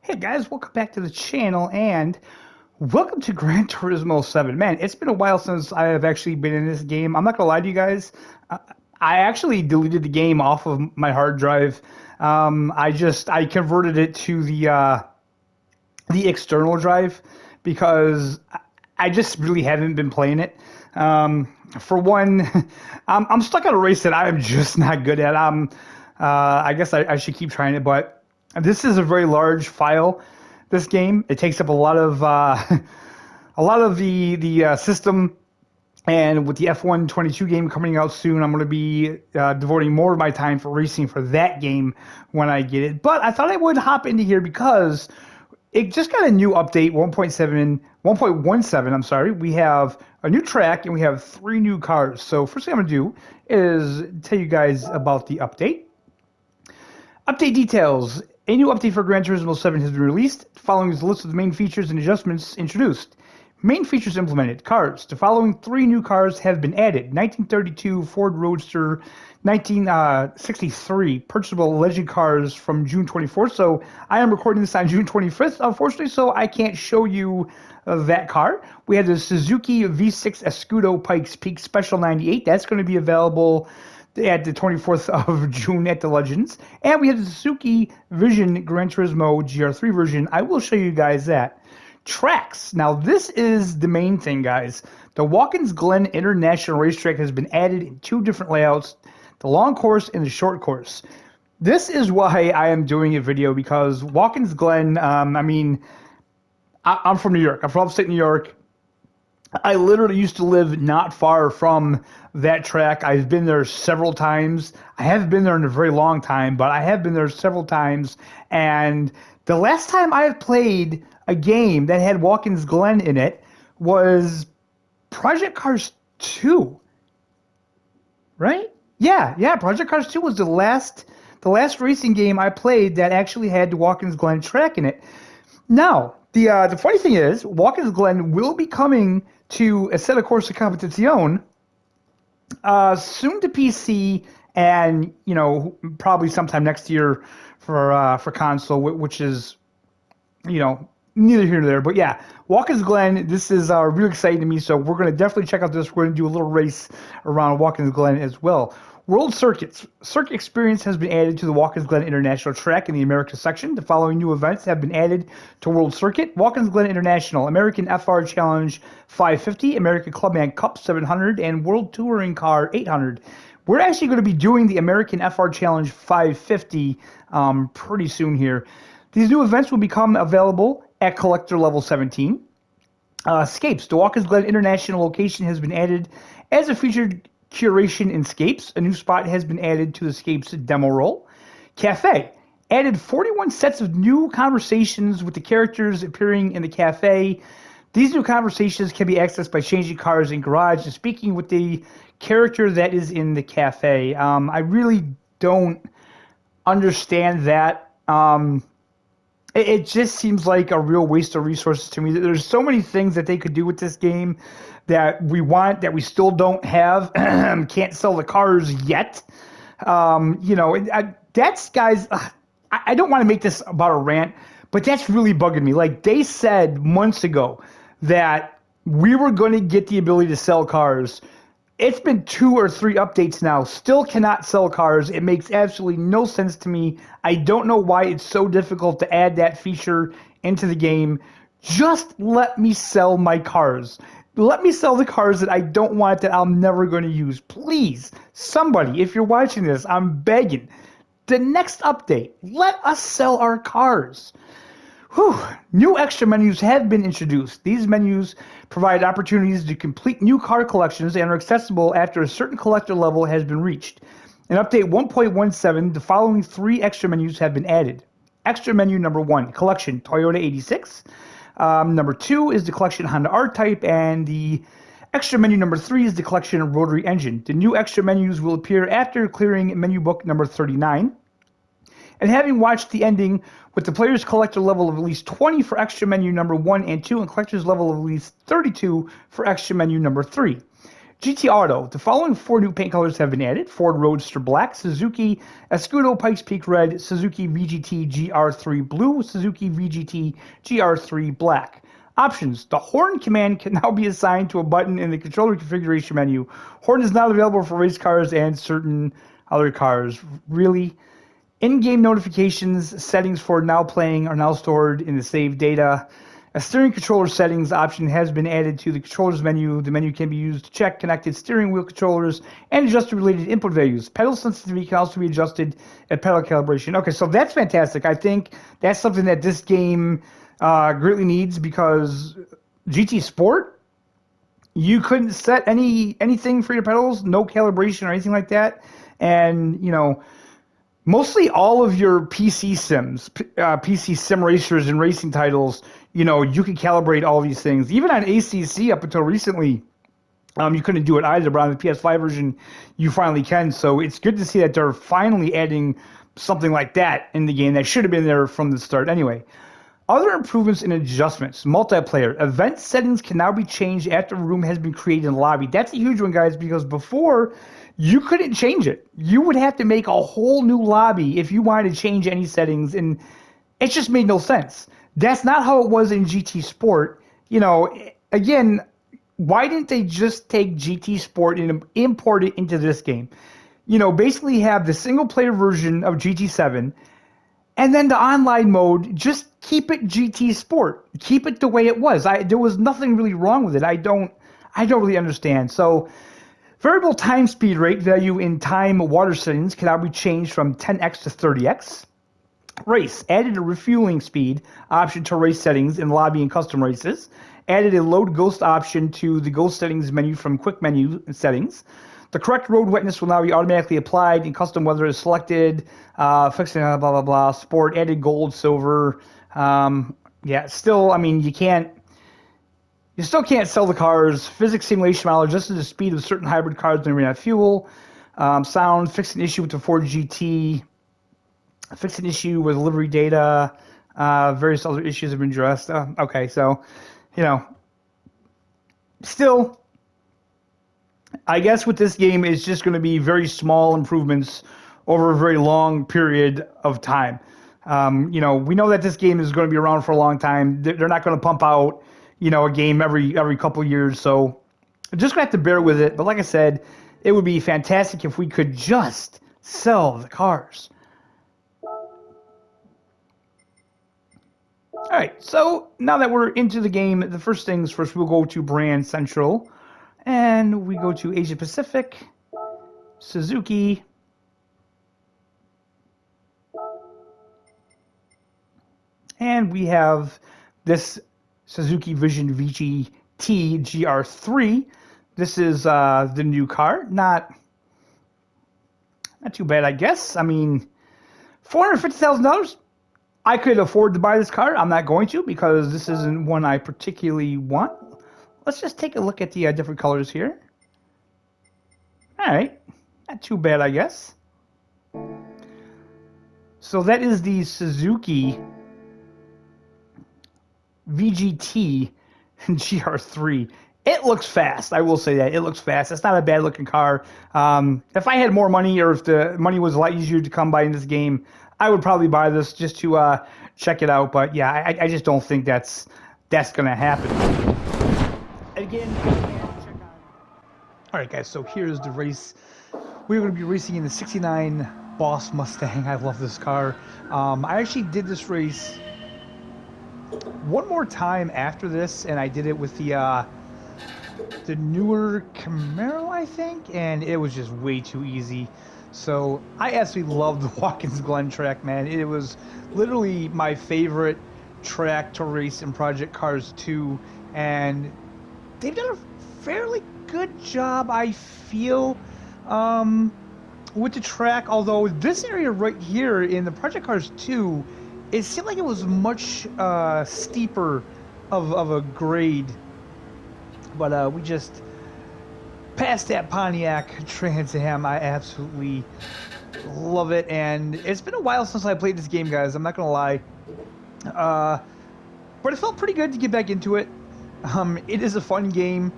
Hey guys, welcome back to the channel and welcome to Gran Turismo 7. Man, it's been a while since I have actually been in this game. I'm not gonna lie to you guys. I I actually deleted the game off of my hard drive. I converted it to the external drive because I just really haven't been playing it. For one, I'm stuck on a race that I am just not good at. I guess I should keep trying it, but this is a very large file. This game it takes up a lot of a lot of the system. And with the F1 22 game coming out soon, I'm going to be devoting more of my time for racing for that game when I get it. But I thought I would hop into here because it just got a new update 1.17. I'm sorry. We have a new track and we have 3 new cars. So first thing I'm going to do is tell you guys about the update. Update details. A new update for Gran Turismo 7 has been released. Following is a list of the main features and adjustments introduced. Main features implemented. Cars. The following 3 new cars have been added. 1932 Ford Roadster, 1963 purchasable legend cars from June 24th. So I am recording this on June 25th, unfortunately, so I can't show you that car. We had the Suzuki V6 Escudo Pikes Peak Special 98. That's going to be available at the 24th of June at the Legends. And we have the Suzuki Vision Gran Turismo GR3 version. I will show you guys that. Tracks. Now, this is the main thing, guys. The Watkins Glen International Racetrack has been added in 2 different layouts, the long course and the short course. This is why I am doing a video, because Watkins Glen, I'm from New York. I'm from upstate New York. I literally used to live not far from that track. I've been there several times. I haven't been there in a very long time, but I have been there several times. And the last time I played a game that had Watkins Glen in it was Project Cars 2, right? Yeah, Project Cars 2 was the last racing game I played that actually had the Watkins Glen track in it. Now, the funny thing is, Watkins Glen will be coming to a set of Corsa Competizione soon to PC, and probably sometime next year for console, which is neither here nor there. But yeah, Watkins Glen, this is really exciting to me. So we're going to definitely check out this. We're going to do a little race around Watkins Glen as well. World Circuits. Circuit experience has been added to the Watkins Glen International track in the America section. The following new events have been added to World Circuit: Watkins Glen International, American FR Challenge 550, American Clubman Cup 700, and World Touring Car 800. We're actually going to be doing the American FR Challenge 550 pretty soon here. These new events will become available at Collector Level 17. Scapes. The Watkins Glen International location has been added as a featured curation in Scapes. A new spot has been added to the Scapes demo roll. Cafe. Added 41 sets of new conversations with the characters appearing in the cafe. These new conversations can be accessed by changing cars in garage and speaking with the character that is in the cafe. I really don't understand that. It just seems like a real waste of resources to me. There's so many things that they could do with this game that we want, that we still don't have. Can't sell the cars yet. That's, guys, I don't want to make this about a rant, but that's really bugging me. Like, they said months ago that we were going to get the ability to sell cars. It's been 2 or 3 updates now. Still cannot sell cars. It makes absolutely no sense to me. I don't know why it's so difficult to add that feature into the game. Just let me sell my cars. Let me sell the cars that I don't want, that I'm never going to use. Please, somebody, if you're watching this, I'm begging. The next update, let us sell our cars. Whew. New extra menus have been introduced. These menus provide opportunities to complete new car collections and are accessible after a certain collector level has been reached. In update 1.17, the following 3 extra menus have been added. Extra menu number 1, collection Toyota 86. Number 2 is the collection Honda R-Type, and the extra menu number 3 is the collection Rotary Engine. The new extra menus will appear after clearing menu book number 39. And having watched the ending with the player's collector level of at least 20 for extra menu number 1 and 2, and collector's level of at least 32 for extra menu number 3. GT Auto. The following 4 new paint colors have been added: Ford Roadster Black, Suzuki Escudo Pikes Peak Red, Suzuki VGT GR3 Blue, Suzuki VGT GR3 Black. Options. The Horn command can now be assigned to a button in the controller configuration menu. Horn is not available for race cars and certain other cars. Really? In-game notifications settings for now playing are now stored in the saved data. A steering controller settings option has been added to the controllers menu. The menu can be used to check connected steering wheel controllers and adjust the related input values. Pedal sensitivity can also be adjusted at pedal calibration. Okay, so that's fantastic. I think that's something that this game greatly needs, because GT Sport, you couldn't set anything for your pedals, no calibration or anything like that. And, you know, mostly all of your PC sims, PC sim racers and racing titles, you know, you can calibrate all these things. Even on ACC up until recently, you couldn't do it either, but on the PS5 version, you finally can. So it's good to see that they're finally adding something like that in the game that should have been there from the start anyway. Other improvements and adjustments. Multiplayer. Event settings can now be changed after a room has been created in the lobby. That's a huge one, guys, because before, you couldn't change it. You would have to make a whole new lobby if you wanted to change any settings, and it just made no sense. That's not how it was in GT Sport. You know, again, why didn't they just take GT Sport and import it into this game? You know, basically have the single-player version of GT7, and then the online mode, just keep it GT Sport. Keep it the way it was. There was nothing really wrong with it. I don't really understand. So, variable time speed rate value in time water settings can now be changed from 10x to 30x. Race. Added a refueling speed option to race settings in lobby and custom races. Added a load ghost option to the ghost settings menu from quick menu settings. The correct road wetness will now be automatically applied and custom weather is selected. Fixing blah, blah, blah. Sport, added gold, silver. Yeah, still, I mean, you still can't sell the cars. Physics simulation model adjusted the speed of certain hybrid cars when they ran out of fuel. Sound, fixed an issue with the Ford GT. Fixed an issue with livery data. Various other issues have been addressed. Okay, so, you know, still, I guess with this game, it's just going to be very small improvements over a very long period of time. You know, we know that this game is going to be around for a long time. They're not going to pump out, you know, a game every couple of years. So just going to have to bear with it. But like I said, it would be fantastic if we could just sell the cars. All right, so now that we're into the game, the first things first, we'll go to Brand Central. And we go to Asia Pacific, Suzuki, and we have this Suzuki Vision VGT GR3. This is the new car. Not too bad, I guess. I mean, $450,000. I could afford to buy this car. I'm not going to, because this isn't one I particularly want. Let's just take a look at the different colors here. All right, not too bad, I guess. So that is the Suzuki VGT GR3. It looks fast, I will say that. It looks fast. It's not a bad looking car. If I had more money, or if the money was a lot easier to come by in this game, I would probably buy this just to check it out. But yeah, I just don't think that's going to happen. Again, check on. All right, guys, so here's the race. We're going to be racing in the 69 Boss Mustang. I love this car. I actually did this race one more time after this, and I did it with the newer Camaro, I think, and it was just way too easy. So I absolutely loved the Watkins Glen track, man. It was literally my favorite track to race in Project Cars 2, and they've done a fairly good job, I feel, with the track. Although this area right here in the Project Cars 2, it seemed like it was much steeper of a grade. But we just passed that Pontiac Trans Am. I absolutely love it, and it's been a while since I played this game, guys. I'm not gonna lie, but it felt pretty good to get back into it. It is a fun game,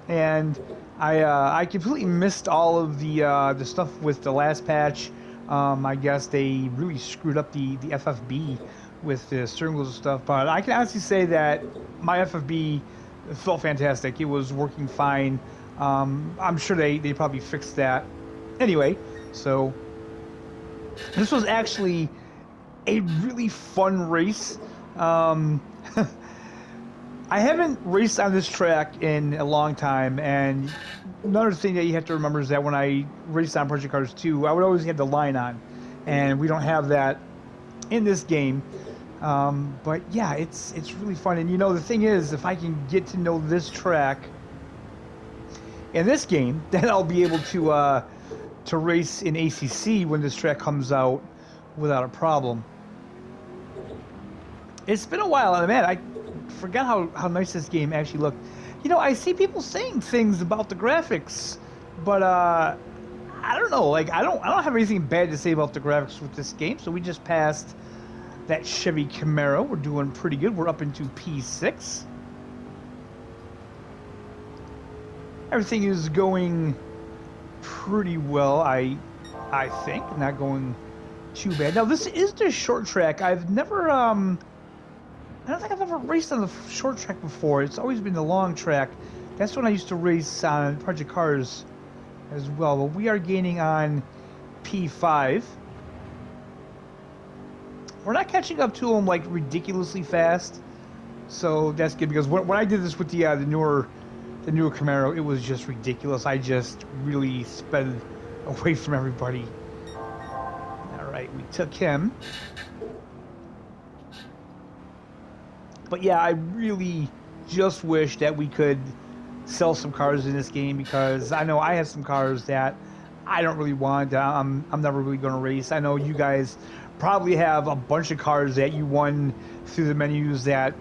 and I completely missed all of the stuff with the last patch. I guess they really screwed up the FFB with the steering wheels and stuff. But I can honestly say that my FFB felt fantastic. It was working fine. I'm sure they probably fixed that. Anyway, so this was actually a really fun race. Um, I haven't raced on this track in a long time, and another thing that you have to remember is that when I raced on Project Cars 2, I would always have the line on, and we don't have that in this game. But yeah, it's really fun, and you know the thing is, if I can get to know this track in this game, then I'll be able to race in ACC when this track comes out without a problem. It's been a while, and man, I forgot how nice this game actually looked. You know, I see people saying things about the graphics, but I don't know. Like, I don't have anything bad to say about the graphics with this game. So we just passed that Chevy Camaro. We're doing pretty good. We're up into P6. Everything is going pretty well, I think. Not going too bad. Now, this is the short track. I've never I don't think I've ever raced on the short track before. It's always been the long track. That's when I used to race on Project Cars as well. But we are gaining on P5. We're not catching up to them like ridiculously fast, so that's good because when I did this with the newer Camaro, it was just ridiculous. I just really sped away from everybody. All right, we took him. But yeah, I really just wish that we could sell some cars in this game because I know I have some cars that I don't really want. I'm never really going to race. I know you guys probably have a bunch of cars that you won through the menus that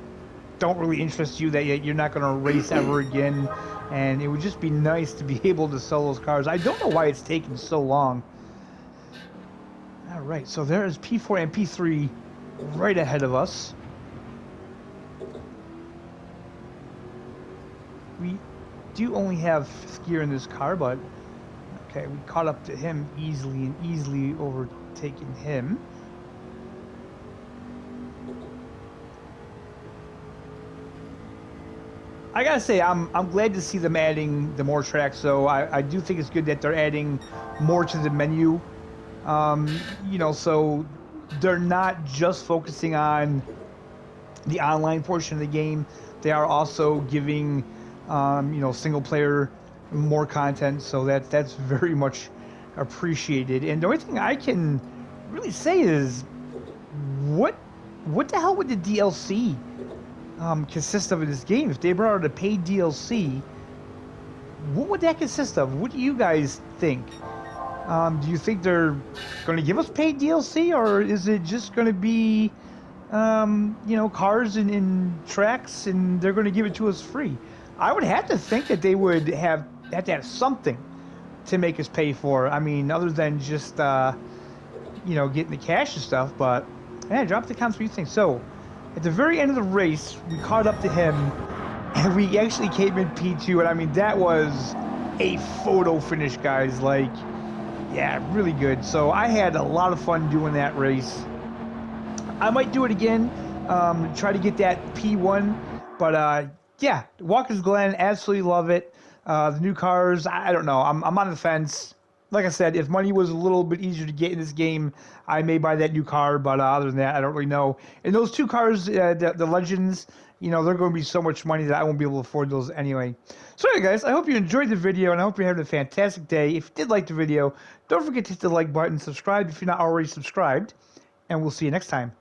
don't really interest you, that you're not going to race ever again. And it would just be nice to be able to sell those cars. I don't know why it's taken so long. All right, so there's P4 and P3 right ahead of us. We do only have 5th gear in this car, but okay, we caught up to him easily and easily overtaking him. I gotta say, I'm glad to see them adding the more tracks. So I do think it's good that they're adding more to the menu. You know, so they're not just focusing on the online portion of the game. They are also giving you know, single player more content, so that's very much appreciated. And the only thing I can really say is what the hell would the DLC consist of in this game? If they brought out a paid DLC, what would that consist of? What do you guys think? Do you think they're going to give us paid DLC, or is it just going to be you know, cars and tracks, and they're going to give it to us free? I would have to think that they would have to have something to make us pay for. I mean, other than just you know, getting the cash and stuff. But yeah, drop the comments what you think. So at the very end of the race, we caught up to him, and we actually came in P2. And I mean, that was a photo finish, guys. Like, yeah, really good. So I had a lot of fun doing that race. I might do it again, try to get that P1, but yeah, Watkins Glen, absolutely love it. The new cars, I don't know, I'm on the fence. Like I said, if money was a little bit easier to get in this game, I may buy that new car, but other than that, I don't really know. And those two cars, the Legends, you know, they're going to be so much money that I won't be able to afford those anyway. So anyway, guys, I hope you enjoyed the video, and I hope you're having a fantastic day. If you did like the video, don't forget to hit the like button, subscribe if you're not already subscribed, and we'll see you next time.